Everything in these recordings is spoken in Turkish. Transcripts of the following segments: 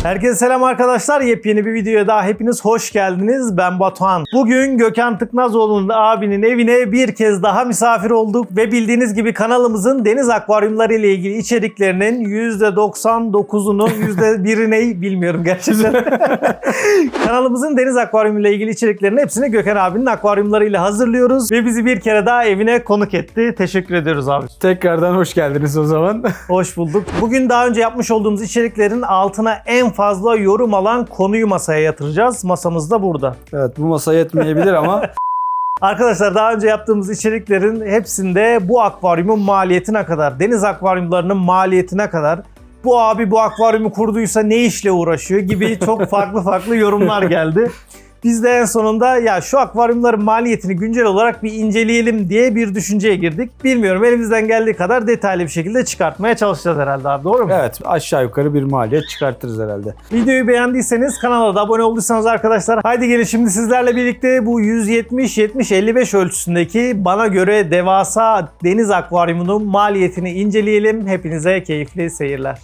Herkese selam arkadaşlar. Yepyeni bir videoya daha hepiniz hoş geldiniz. Ben Batuhan. Bugün Gökhan Tıknazoğlu'nun abinin evine bir kez daha misafir olduk ve bildiğiniz gibi kanalımızın deniz akvaryumları ile ilgili içeriklerinin %99'unu, %1'ini bilmiyorum gerçekten. Kanalımızın deniz akvaryumu ile ilgili içeriklerinin hepsini Gökhan abinin akvaryumlarıyla hazırlıyoruz ve bizi bir kere daha evine konuk etti. Teşekkür ediyoruz abi. Tekrardan hoş geldiniz o zaman. Hoş bulduk. Bugün daha önce yapmış olduğumuz içeriklerin altına en fazla yorum alan konuyu masaya yatıracağız. Masamız da burada. Evet, bu masa yetmeyebilir ama Arkadaşlar daha önce yaptığımız içeriklerin hepsinde bu akvaryumun maliyetine kadar, deniz akvaryumlarının maliyetine kadar, bu abi bu akvaryumu kurduysa ne işle uğraşıyor gibi çok farklı yorumlar geldi. Biz de en sonunda ya şu akvaryumların maliyetini güncel olarak bir inceleyelim diye bir düşünceye girdik. Bilmiyorum, elimizden geldiği kadar detaylı bir şekilde çıkartmaya çalışacağız herhalde abi, doğru mu? evet, aşağı yukarı bir maliyet çıkartırız herhalde. Videoyu beğendiyseniz, kanala da abone olduysanız arkadaşlar, haydi gelin şimdi sizlerle birlikte bu 170-70-55 ölçüsündeki bana göre devasa deniz akvaryumunun maliyetini inceleyelim. Hepinize keyifli seyirler.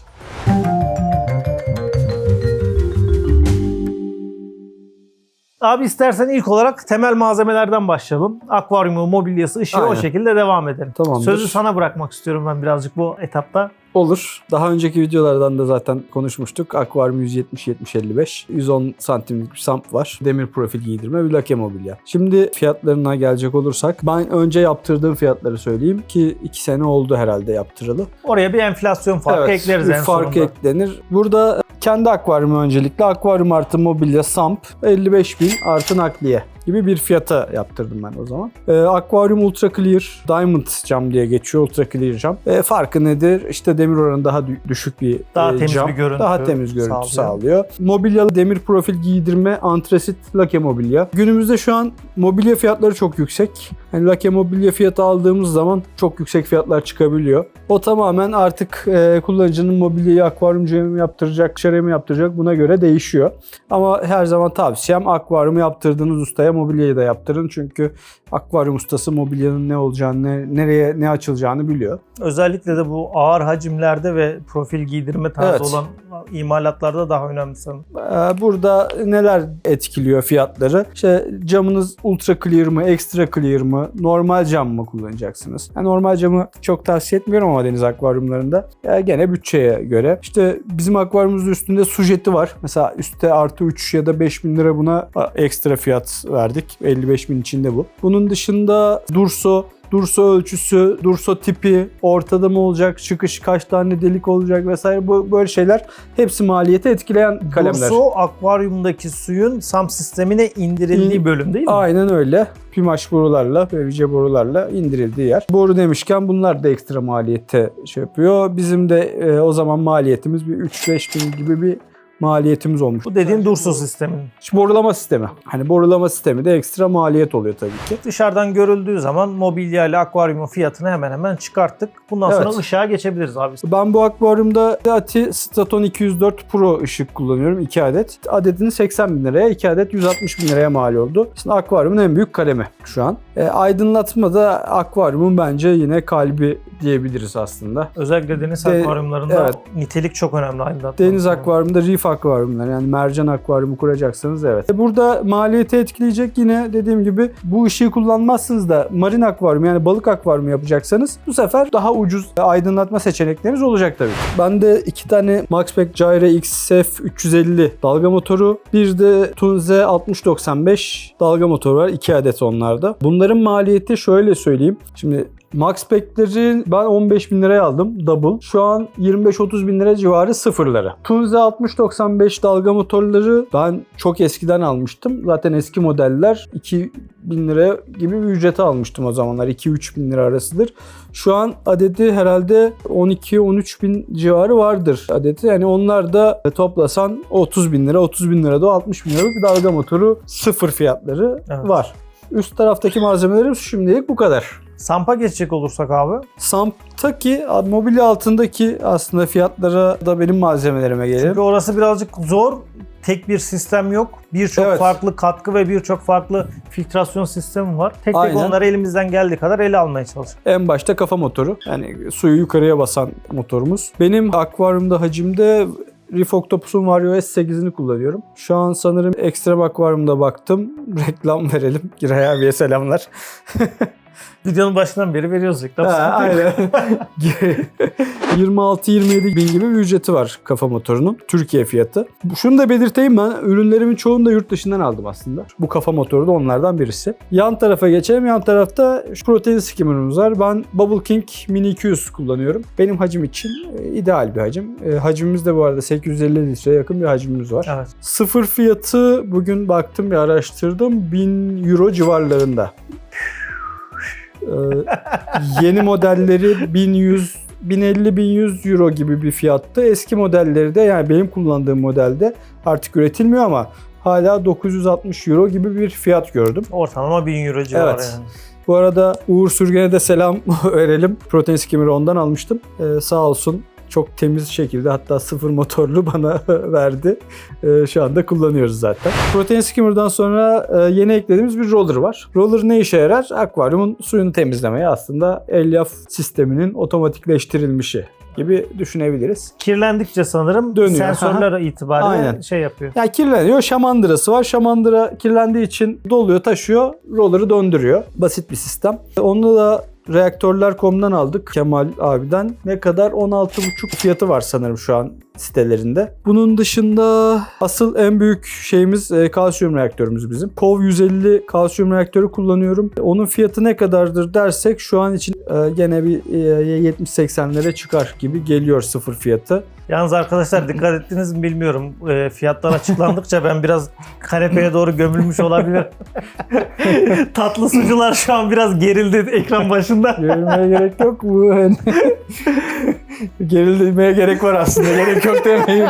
Abi istersen ilk olarak temel malzemelerden başlayalım. Akvaryumu, mobilyası, ışığı Aynen. o şekilde devam edelim. Tamamdır. Sözü sana bırakmak istiyorum ben birazcık bu etapta. Olur. Daha önceki videolardan da zaten konuşmuştuk. Akvaryum 170-70-55. 110 santimlik bir sump var. Demir profil giydirme bir lake mobilya. Şimdi fiyatlarına gelecek olursak ben önce yaptırdığım fiyatları söyleyeyim ki 2 sene oldu herhalde yaptıralı. Oraya bir enflasyon farkı ekleriz bir en fark sonunda. eklenir. Burada kendi akvaryumu öncelikle akvaryum artı mobilya sump 55.000 artı nakliye gibi bir fiyata yaptırdım ben o zaman. Akvaryum Ultra Clear Diamond cam diye geçiyor. Ultra Clear cam. Farkı nedir? İşte demir oranı daha düşük bir daha temiz cam. Bir görüntü daha temiz görüntü sağlıyor. Mobilyalı demir profil giydirme antrasit lake mobilya. Günümüzde şu an mobilya fiyatları çok yüksek. Yani lake mobilya fiyatı aldığımız zaman çok yüksek fiyatlar çıkabiliyor. O tamamen artık kullanıcının mobilyayı akvaryumcuya mı yaptıracak, dışarıya mı yaptıracak buna göre değişiyor. Ama her zaman tavsiyem akvaryumu yaptırdığınız ustaya mobilyayı da yaptırın. Çünkü akvaryum ustası mobilyanın ne olacağını, nereye ne açılacağını biliyor. Özellikle de bu ağır hacimlerde ve profil giydirme tarzı Evet. olan imalatlarda daha önemli sanırım. Burada neler etkiliyor fiyatları? İşte camınız ultra clear mı, extra clear mı, normal cam mı kullanacaksınız? Yani normal camı çok tavsiye etmiyorum ama deniz akvaryumlarında. Gene bütçeye göre. İşte bizim akvaryumumuzun üstünde su jeti var. Mesela üstte artı 3 ya da 5.000 lira buna ekstra fiyat verdik. 55.000 içinde bu. Bunun dışında Durso ölçüsü, Durso tipi, ortada mı olacak, çıkış kaç tane delik olacak vesaire böyle şeyler hepsi maliyeti etkileyen kalemler. Durso akvaryumdaki suyun SAMP sistemine indirildiği bölüm değil mi? Aynen öyle. Pimaş borularla, PVC borularla indirildiği yer. Boru demişken bunlar da ekstra maliyete şey yapıyor. Bizim de o zaman maliyetimiz bir 3-5 bin gibi bir maliyetimiz olmuş. Bu dediğin Durso sisteminin. Borulama sistemi. Hani borulama sistemi de ekstra maliyet oluyor tabii ki. Dışarıdan görüldüğü zaman mobilya ile akvaryumun fiyatını hemen çıkarttık. Bundan sonra Evet. ışığa geçebiliriz abi. Ben bu akvaryumda ATI Straton 204 Pro ışık kullanıyorum. 2 adet. Adetini 80 bin liraya, 2 adet 160 bin liraya mal oldu. Şimdi akvaryumun en büyük kalemi şu an. Aydınlatma da akvaryumun bence yine kalbi diyebiliriz aslında. Özellikle deniz akvaryumlarında evet. nitelik çok önemli aydınlatma. Deniz akvaryumunda reef akvaryumlar yani mercan akvaryumu kuracaksanız evet. Burada maliyeti etkileyecek yine dediğim gibi bu ışığı kullanmazsınız da marin akvaryum yani balık akvaryumu yapacaksanız bu sefer daha ucuz aydınlatma seçenekleriniz olacak tabii. Bende 2 tane Maxpack Gyre XF 350 dalga motoru, bir de Tunze 6095 dalga motoru var. 2 adet onlarda. Bunların maliyeti şöyle söyleyeyim. Şimdi Maxpack'leri ben 15 bin liraya aldım double. Şu an 25-30 bin lira civarı sıfırları. Tunze 6095 dalga motorları ben çok eskiden almıştım. Zaten eski modeller 2 bin lira gibi bir ücrete almıştım o zamanlar. 2-3 bin lira arasıdır. Şu an adeti herhalde 12-13 bin civarı vardır adeti. Yani onlar da toplasan 30 bin lira, 30 bin lira da 60 bin liralık bir dalga motoru sıfır fiyatları var. Üst taraftaki malzemelerim şimdilik bu kadar. SAMP'a geçecek olursak abi. SAMP'taki mobilya altındaki aslında fiyatlara da benim malzemelerime gelir. Çünkü orası birazcık zor. Tek bir sistem yok. Birçok farklı katkı ve birçok farklı filtrasyon sistemi var. Tek onları elimizden geldiği kadar ele almaya çalışıyoruz. En başta kafa motoru. Yani suyu yukarıya basan motorumuz. Benim akvaryumda hacimde Reef Octopus'un Vario S8'ini kullanıyorum. Şu an sanırım Extreme Aquarium'da baktım. Reklam verelim. Giray abiye selamlar. Videonun başından beri veriyoruz reklam. Aynen. 26-27 bin gibi bir ücreti var kafa motorunun. Türkiye fiyatı. Şunu da belirteyim, ben ürünlerimin çoğunu da yurt dışından aldım aslında. Bu kafa motoru da onlardan birisi. Yan tarafa geçelim. Yan tarafta şu protein skimmer'ımız var. Ben Bubble King Mini 200 kullanıyorum. Benim hacim için ideal bir hacim. Hacmimiz de bu arada 850 litreye yakın bir hacmimiz var. Evet. Sıfır fiyatı bugün baktım, bir araştırdım. 1000 euro civarlarında. Yeni modelleri 1100 1050-1100 euro gibi bir fiyattı. Eski modelleri de, yani benim kullandığım modelde artık üretilmiyor ama hala 960 euro gibi bir fiyat gördüm. Ortalama 1000 euro civarı Evet. yani. Bu arada Uğur Sürgen'e de selam verelim. Protein skimmer'ı ondan almıştım. Sağ olsun. Çok temiz şekilde, hatta sıfır motorlu bana verdi. Şu anda kullanıyoruz zaten. Protein skimmer'dan sonra yeni eklediğimiz bir roller var. Roller ne işe yarar? Akvaryumun suyunu temizlemeye, aslında elyaf sisteminin otomatikleştirilmişi gibi düşünebiliriz. Kirlendikçe sanırım Dönüyor. sensörler itibariyle Aynen. şey yapıyor. Yani kirleniyor. Şamandırası var. Şamandıra kirlendiği için doluyor, taşıyor. Roller'ı döndürüyor. Basit bir sistem. Onu da Reaktörler.com'dan aldık Kemal abiden. Ne kadar? 16,5 fiyatı var sanırım şu an sitelerinde. Bunun dışında asıl en büyük şeyimiz kalsiyum reaktörümüz bizim. COV 150 kalsiyum reaktörü kullanıyorum. Onun fiyatı ne kadardır dersek şu an için gene bir 70-80'lere çıkar gibi geliyor sıfır fiyatı. Yalnız arkadaşlar dikkat ettiniz mi bilmiyorum. Fiyatlar açıklandıkça ben biraz kanepeye doğru gömülmüş olabilirim. Tatlı sucular şu an biraz gerildi ekran başında. Gerilmeye gerek yok mu? Gerilmeye gerek var aslında. Gerek yok demeyeyim.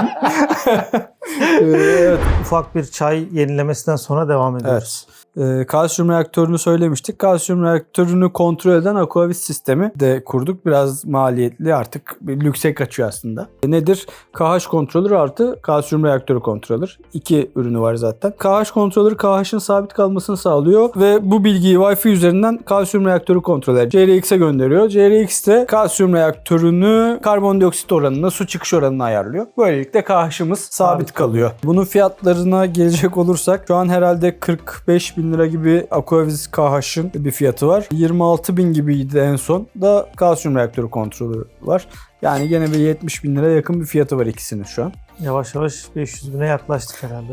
Evet. Ufak bir çay yenilemesinden sonra devam ediyoruz. Evet. Kalsiyum reaktörünü söylemiştik. Kalsiyum reaktörünü kontrol eden Aquavis sistemi de kurduk. Biraz maliyetli, artık bir lükse kaçıyor aslında. Nedir? KH controller artı kalsiyum reaktörü controller. 2 ürünü var zaten. KH controller KH'ın sabit kalmasını sağlıyor ve bu bilgiyi Wi-Fi üzerinden kalsiyum reaktörü kontrol eder. JRX'e gönderiyor. JRX de kalsiyum reaktörünü karbondioksit oranına, su çıkış oranına ayarlıyor. Böylelikle KH'ımız sabit kalıyor. Bunun fiyatlarına gelecek olursak şu an herhalde 45 bin lira gibi Aquavis KH'ın bir fiyatı var. 26 bin gibiydi en son da kalsiyum reaktörü kontrolü var. Yani gene bir 70 bin lira yakın bir fiyatı var ikisinin şu an. Yavaş yavaş 500 bine yaklaştık herhalde.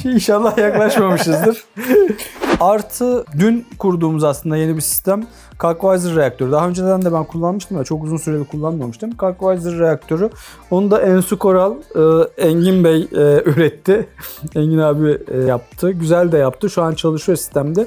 İnşallah yaklaşmamışızdır. Artı dün kurduğumuz aslında yeni bir sistem. Kalkwiser reaktörü. Daha önceden de ben kullanmıştım ya, çok uzun süreli kullanmamıştım. Kalkwiser reaktörü. Onu da Ensu Koral, Engin Bey üretti. Engin abi yaptı. Güzel de yaptı. Şu an çalışıyor sistemde.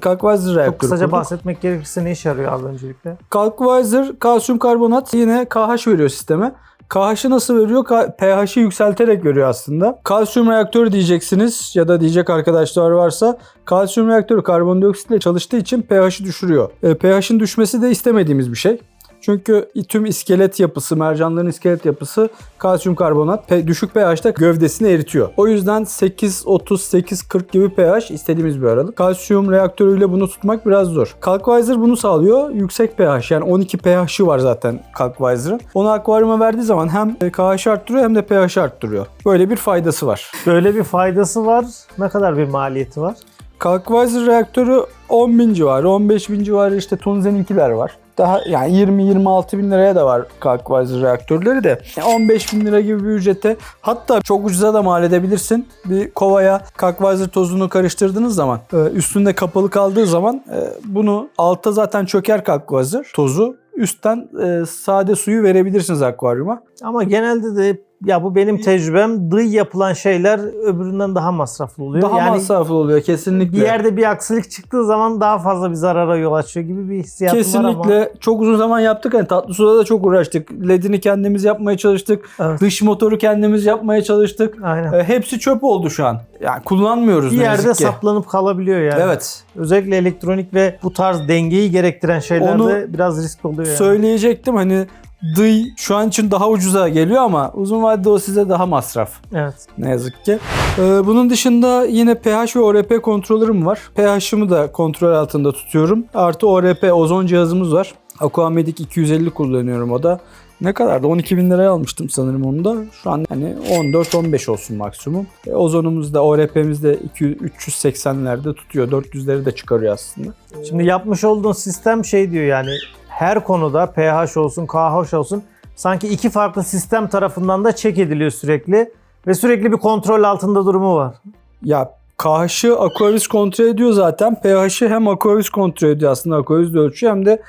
Kalkwiser reaktörü. Çok kısaca kurduk. bahsetmek gerekirse ne işe yarıyor abi öncelikle? Kalkwiser kalsiyum karbonat yine KH veriyor sisteme. KH'ı nasıl veriyor? pH'i yükselterek veriyor aslında. Kalsiyum reaktörü diyeceksiniz ya da diyecek arkadaşlar varsa, kalsiyum reaktörü karbondioksitle çalıştığı için pH'i düşürüyor. pH'in düşmesi de istemediğimiz bir şey. Çünkü tüm iskelet yapısı, mercanların iskelet yapısı kalsiyum karbonat düşük pH'te gövdesini eritiyor. O yüzden 8.30-8.40 gibi pH istediğimiz bir aralık. Kalsiyum reaktörüyle bunu tutmak biraz zor. Kalkwiser bunu sağlıyor. Yüksek pH, yani 12 pH'i var zaten Kalkwiser'ın. Onu akvaryuma verdiği zaman hem KH'ı arttırıyor hem de pH'i arttırıyor. Böyle bir faydası var. Böyle bir faydası var. Ne kadar bir maliyeti var? Kalkwiser reaktörü 10.000 civarı, 15.000 civarı işte Tunze'ninkiler var. Daha yani 20-26 bin liraya da var Kalkwiser reaktörleri de. 15 bin lira gibi bir ücrete, hatta çok ucuza da mal edebilirsin. Bir kovaya Kalkwiser tozunu karıştırdığınız zaman, üstünde kapalı kaldığı zaman bunu alta zaten çöker Kalkwiser tozu. Üstten sade suyu verebilirsiniz akvaryuma. Ama genelde de ya bu benim tecrübem, dıy yapılan şeyler öbüründen daha masraflı oluyor. Daha yani masraflı oluyor kesinlikle. bir yerde bir aksilik çıktığı zaman daha fazla bir zarara yol açıyor gibi bir hissiyatım var ama. Kesinlikle. Çok uzun zaman yaptık. Yani tatlı suda da çok uğraştık. LED'ini kendimiz yapmaya çalıştık. Evet. Dış motoru kendimiz yapmaya çalıştık. Aynen. Hepsi çöp oldu şu an. Yani kullanmıyoruz Bir ne yerde yazık ki. saplanıp kalabiliyor yani. Evet. Özellikle elektronik ve bu tarz dengeyi gerektiren şeylerde Onu biraz risk oluyor yani. Söyleyecektim, hani dıy şu an için daha ucuza geliyor ama uzun vadede o size daha masraf. Evet. Ne yazık ki. Bunun dışında yine pH ve ORP kontrolörüm var. pH'ımı da kontrol altında tutuyorum. Artı ORP ozon cihazımız var. Aquamedic 250 kullanıyorum o da. Ne kadardı? 12.000 liraya almıştım sanırım onu da. Şu an hani 14-15 olsun maksimum. Ozonumuz da ORP'miz de 380'lerde tutuyor. 400'leri de çıkarıyor aslında. Şimdi yapmış olduğun sistem şey diyor yani her konuda pH olsun, KH olsun sanki iki farklı sistem tarafından da check ediliyor sürekli ve sürekli bir kontrol altında durumu var. Ya KH'ı Aquavis kontrol ediyor zaten. pH'ı hem Aquavis kontrol ediyor aslında. Aquavis de ölçüyor hem de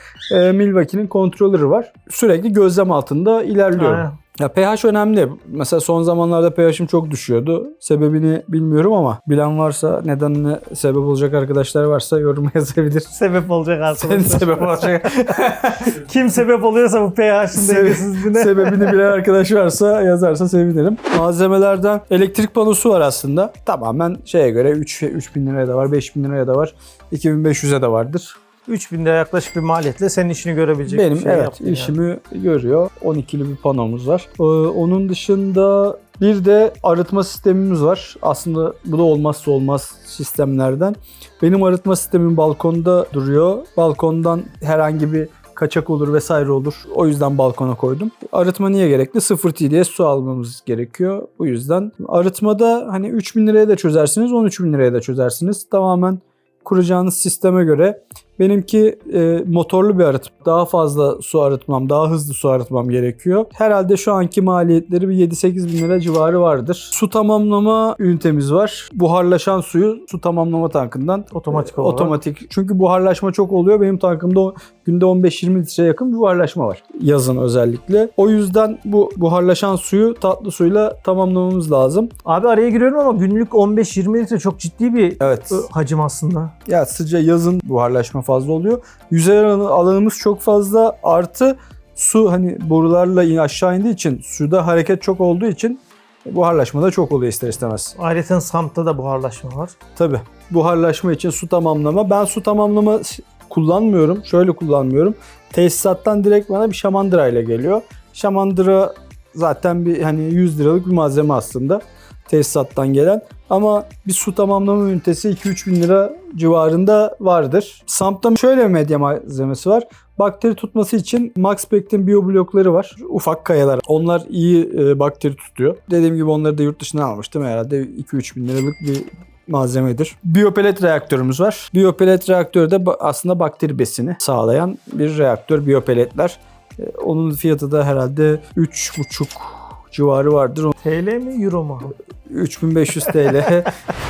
Milwaukee'nin kontrolörü var. Sürekli gözlem altında ilerliyor. Aynen. Ya pH önemli. Mesela son zamanlarda pH'im çok düşüyordu. Sebebini bilmiyorum ama bilen varsa, nedenine sebep olacak arkadaşlar varsa yoruma yazabilir. Sebep olacak arkadaşlar. Senin sebep olacak. Kim sebep oluyorsa bu pH'in dengesizliğine. Sebebini bilen arkadaş varsa yazarsa sevinirim. Malzemelerden elektrik panosu var aslında. Tamamen şeye göre 3.000 liraya da var, 5.000 liraya da var, 2.500'e de vardır. 3000 lira yaklaşık bir maliyetle senin işini görebilecek Benim bir şey yaptın yani. işimi görüyor. 12'li bir panomuz var. Onun dışında bir de arıtma sistemimiz var. Aslında bu da olmazsa olmaz sistemlerden. Benim arıtma sistemim balkonda duruyor. Balkondan herhangi bir kaçak olur vesaire olur. O yüzden balkona koydum. Arıtma niye gerekli? 0 TDS su almamız gerekiyor. Bu yüzden arıtmada hani 3.000 liraya da çözersiniz, 13.000 liraya da çözersiniz. Tamamen kuracağınız sisteme göre. Benimki motorlu bir arıtma. Daha fazla su arıtmam, daha hızlı su arıtmam gerekiyor. Herhalde şu anki maliyetleri bir 7-8 bin lira civarı vardır. Su tamamlama ünitemiz var. Buharlaşan suyu su tamamlama tankından Otomatik olarak. otomatik. Çünkü buharlaşma çok oluyor. Benim tankımda günde 15-20 litreye yakın buharlaşma var. Yazın özellikle. O yüzden bu buharlaşan suyu tatlı suyla tamamlamamız lazım. Abi araya giriyorum ama günlük 15-20 litre çok ciddi bir Evet. hacim aslında. Ya yazın buharlaşma fazla oluyor. Yüzey alanımız çok fazla, artı su hani borularla aşağı indiği için, suda hareket çok olduğu için buharlaşma da çok oluyor ister istemez. Ayrıca SAMP'ta da buharlaşma var. Tabii. Buharlaşma için su tamamlama. Ben su tamamlama kullanmıyorum. Şöyle kullanmıyorum. Tesisattan direkt bana bir şamandıra ile geliyor. Şamandıra zaten bir hani 100 liralık bir malzeme aslında. Tesisattan gelen. Ama bir su tamamlama ünitesi 2-3 bin lira civarında vardır. SAMP'ta şöyle bir medya malzemesi var. Bakteri tutması için Maxspect'in biyoblokları var. Ufak kayalar. Onlar iyi bakteri tutuyor. Dediğim gibi onları da yurt dışından almıştım. Herhalde 2-3 bin liralık bir malzemedir. Biyopelet reaktörümüz var. Biyopelet reaktörü de aslında bakteri besini sağlayan bir reaktör. Biyopeletler. Onun fiyatı da herhalde 3,5 civarı vardır. TL mi euro mu? 3500 TL.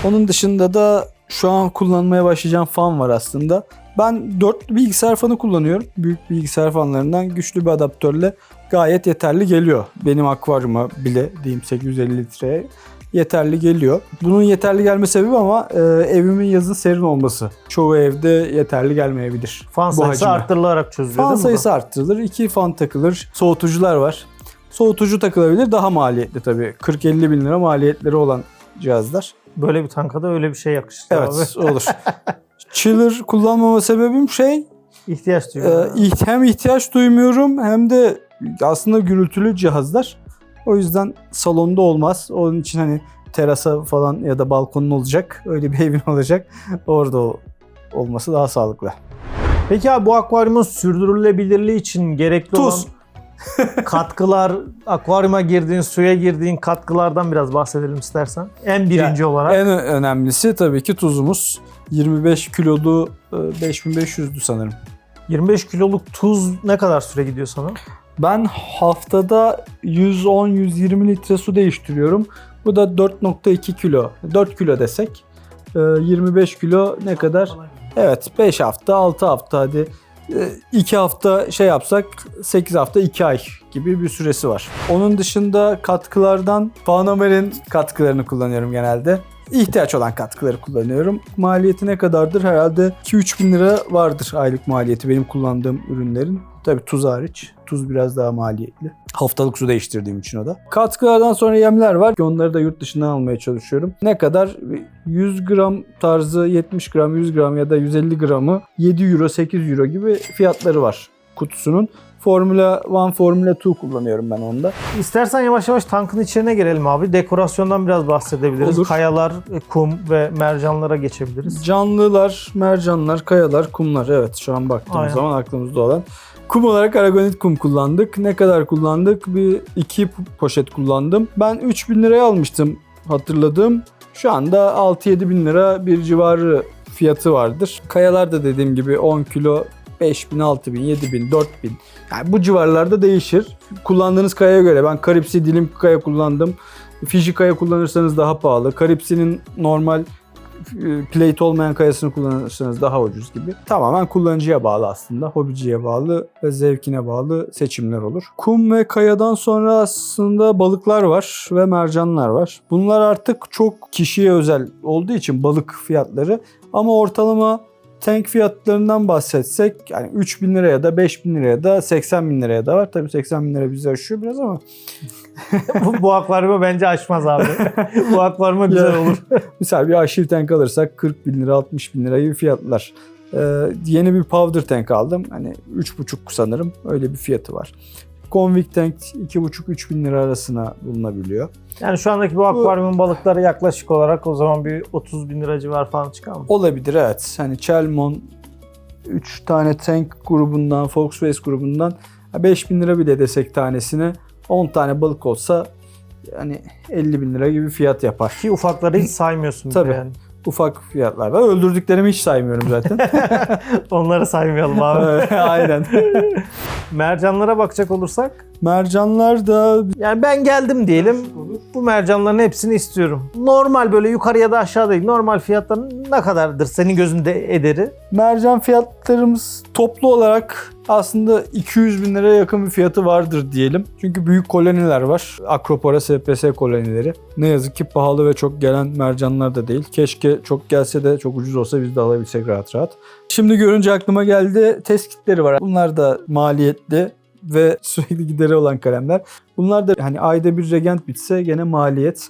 Onun dışında da şu an kullanmaya başlayacağım fan var aslında. Ben 4 bilgisayar fanı kullanıyorum. Büyük bilgisayar fanlarından güçlü bir adaptörle gayet yeterli geliyor. Benim akvaryuma bile diyeyim 850 litreye yeterli geliyor. Bunun yeterli gelme sebebi ama evimin yazın serin olması. Çoğu evde yeterli gelmeyebilir. Fan sayısı arttırılarak çözülüyor fan değil mi? sayısı arttırılır. 2 fan takılır. Soğutucular var. Soğutucu takılabilir. Daha maliyetli tabii. 40-50 bin lira maliyetleri olan cihazlar. Böyle bir tanka da öyle bir şey yakışır. Evet abi. olur. Chiller kullanmama sebebim İhtiyaç duyuyorum. hem ihtiyaç duymuyorum hem de aslında gürültülü cihazlar. O yüzden salonda olmaz. Onun için hani terasa falan ya da balkonun olacak. Öyle bir evin olacak. Orada olması daha sağlıklı. Peki abi bu akvaryumun sürdürülebilirliği için gerekli Tuz. olan katkılar, akvaryuma girdiğin, suya girdiğin katkılardan biraz bahsedelim istersen. En birinci olarak. En önemlisi tabii ki tuzumuz. 25 kilolu 5500'dü sanırım. 25 kiloluk tuz ne kadar süre gidiyor sana? Ben haftada 110-120 litre su değiştiriyorum. Bu da 4,2 kilo. 4 kilo desek. 25 kilo ne kadar? Evet 5 hafta, 6 hafta hadi. 2 hafta şey yapsak 8 hafta 2 ay gibi bir süresi var. Onun dışında katkılardan Panamer'in katkılarını kullanıyorum genelde. İhtiyaç olan katkıları kullanıyorum. Maliyeti ne kadardır? Herhalde 2-3 bin lira vardır aylık maliyeti benim kullandığım ürünlerin. Tabii tuz hariç. Tuz biraz daha maliyetli. Haftalık su değiştirdiğim için o da. Katkılardan sonra yemler var. Onları da yurt dışından almaya çalışıyorum. Ne kadar? 100 gram tarzı 70 gram, 100 gram ya da 150 gramı 7 euro, 8 euro gibi fiyatları var kutusunun. Formula 1, Formula 2 kullanıyorum ben onda. İstersen yavaş yavaş tankın içine girelim abi. Dekorasyondan biraz bahsedebiliriz. Olur. Kayalar, kum ve mercanlara geçebiliriz. Canlılar, mercanlar, kayalar, kumlar. Evet şu an baktığımız Aynen. zaman aklımızda olan. Kum olarak aragonit kum kullandık. Ne kadar kullandık? Bir 2 poşet kullandım. Ben 3.000 liraya almıştım hatırladığım. Şu anda 6-7 bin lira bir civarı fiyatı vardır. Kayalar da dediğim gibi 10 kilo 5.000, 6.000, 7.000, 4.000. Yani bu civarlarda değişir. Kullandığınız kayaya göre. Ben Karipsi dilim kaya kullandım. Fiji kaya kullanırsanız daha pahalı. Karipsi'nin normal plate olmayan kayasını kullanırsanız daha ucuz gibi. Tamamen kullanıcıya bağlı aslında. Hobiciye bağlı ve zevkine bağlı seçimler olur. Kum ve kayadan sonra aslında balıklar var ve mercanlar var. Bunlar artık çok kişiye özel olduğu için balık fiyatları, ama ortalama tank fiyatlarından bahsetsek yani 3.000 liraya da 5.000 liraya da 80.000 liraya da var. Tabii 80.000 lira bizi aşıyor biraz ama. Bu akvaryumu bence aşmaz abi. Bu akvaryuma güzel olur. Misal bir aşil tank alırsak 40.000 lira 60.000 lira gibi fiyatlar. Yeni bir powder tank aldım. Hani 3.5 sanırım öyle bir fiyatı var. Convict tank 2.5-3.000 lira arasına bulunabiliyor. Yani şu andaki bu akvaryumun balıkları yaklaşık olarak o zaman bir 30.000 lira civar falan çıkar mı? Olabilir, evet. Hani Chelmon 3 tane tank grubundan, Foxways grubundan 5.000 lira bile desek tanesine, 10 tane balık olsa hani 50.000 lira gibi fiyat yapar. Ki ufakları hiç saymıyorsun. Tabii. Yani. Ufak fiyatlar var. Öldürdüklerimi hiç saymıyorum zaten. Onları saymayalım abi. Aynen. Mercanlara bakacak olursak. Mercanlar da Yani ben geldim diyelim. Bu mercanların hepsini istiyorum. Normal böyle yukarı ya da aşağı değil. Normal fiyatların ne kadardır senin gözünde ederi? mercan fiyatlarımız toplu olarak aslında 200 bin liraya yakın bir fiyatı vardır diyelim. Çünkü büyük koloniler var. Akropora, SPS kolonileri. Ne yazık ki pahalı ve çok gelen mercanlar da değil. Keşke çok gelse de çok ucuz olsa biz de alabilsek rahat rahat. Şimdi görünce aklıma geldi, test kitleri var. Bunlar da maliyetli ve sürekli gideri olan kalemler. Bunlar da hani ayda bir regent bitse gene maliyet.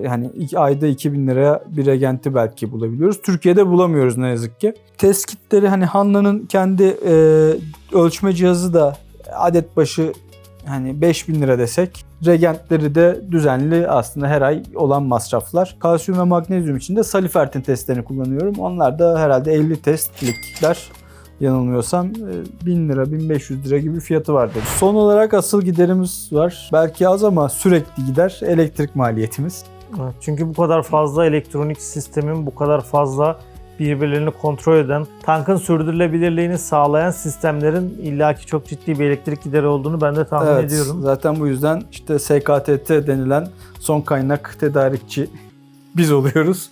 Yani ayda 2.000 liraya bir regenti belki bulabiliyoruz. Türkiye'de bulamıyoruz ne yazık ki. Test kitleri hani Hanna'nın kendi ölçme cihazı da adet başı hani 5.000 lira desek. Regentleri de düzenli aslında her ay olan masraflar. Kalsiyum ve magnezyum için de Salifertin testlerini kullanıyorum. Onlar da herhalde 50 testlikler. Yanılmıyorsam 1000 lira, 1500 lira gibi fiyatı vardır. Son olarak asıl giderimiz var. Belki az ama sürekli gider. Elektrik maliyetimiz. Evet, çünkü bu kadar fazla elektronik sistemin, bu kadar fazla birbirlerini kontrol eden, tankın sürdürülebilirliğini sağlayan sistemlerin illaki çok ciddi bir elektrik gideri olduğunu ben de tahmin ediyorum. Zaten bu yüzden işte SKTT denilen son kaynak tedarikçi biz oluyoruz.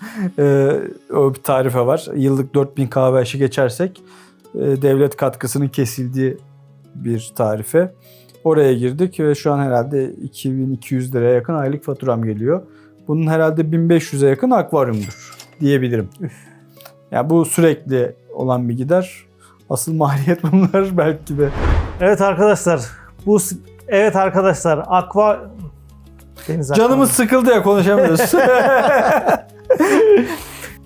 O bir tarife var. Yıllık 4000 kWh'ı geçersek devlet katkısının kesildiği bir tarife. Oraya girdik ve şu an herhalde 2200 liraya yakın aylık faturam geliyor. Bunun herhalde 1500'e yakın akvaryumdur diyebilirim. Yani bu sürekli olan bir gider. Asıl maliyet bunlar belki de. Evet arkadaşlar. Canımız sıkıldı ya, konuşamıyoruz.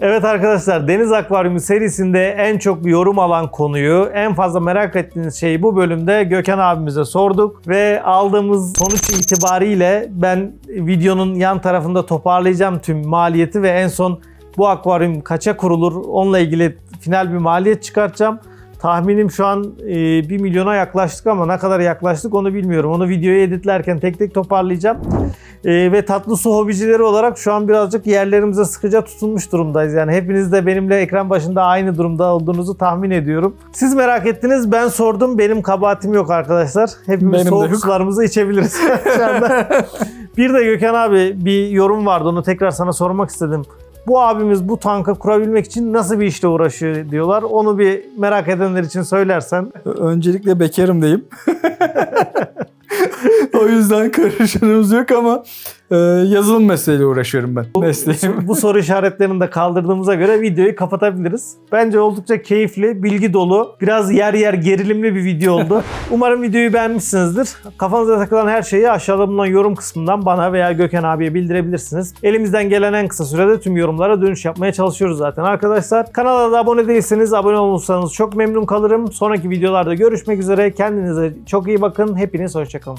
Evet arkadaşlar, Deniz Akvaryumu serisinde en çok yorum alan konuyu, en fazla merak ettiğiniz şeyi bu bölümde Gökhan abimize sorduk ve aldığımız sonuç itibariyle ben videonun yan tarafında toparlayacağım tüm maliyeti ve en son bu akvaryum kaça kurulur onunla ilgili final bir maliyet çıkartacağım. Tahminim şu an 1 milyona yaklaştık ama ne kadar yaklaştık onu bilmiyorum. Onu videoyu editlerken tek tek toparlayacağım. Ve tatlı su hobicileri olarak şu an birazcık yerlerimize sıkıca tutunmuş durumdayız. Yani hepiniz de benimle ekran başında aynı durumda olduğunuzu tahmin ediyorum. Siz merak ettiniz, ben sordum. Benim kabahatim yok arkadaşlar. Hepimiz benim soğuk sularımızı içebiliriz şu anda. Bir de Gökhan abi bir yorum vardı, onu tekrar sana sormak istedim. Bu abimiz bu tanka kurabilmek için nasıl bir işle uğraşıyor diyorlar. Onu bir merak edenler için söylersen. Öncelikle bekarım diyeyim. O yüzden karışanımız yok ama yazılım mesleğiyle uğraşıyorum ben. Mesleğim. Bu soru işaretlerini de kaldırdığımıza göre videoyu kapatabiliriz. Bence oldukça keyifli, bilgi dolu, biraz yer yer gerilimli bir video oldu. Umarım videoyu beğenmişsinizdir. Kafanıza takılan her şeyi aşağıda bulunan yorum kısmından bana veya Gökhan abiye bildirebilirsiniz. Elimizden gelen en kısa sürede tüm yorumlara dönüş yapmaya çalışıyoruz zaten arkadaşlar. Kanala da abone değilseniz abone olursanız çok memnun kalırım. Sonraki videolarda görüşmek üzere. Kendinize çok iyi bakın. Hepiniz hoşça kalın.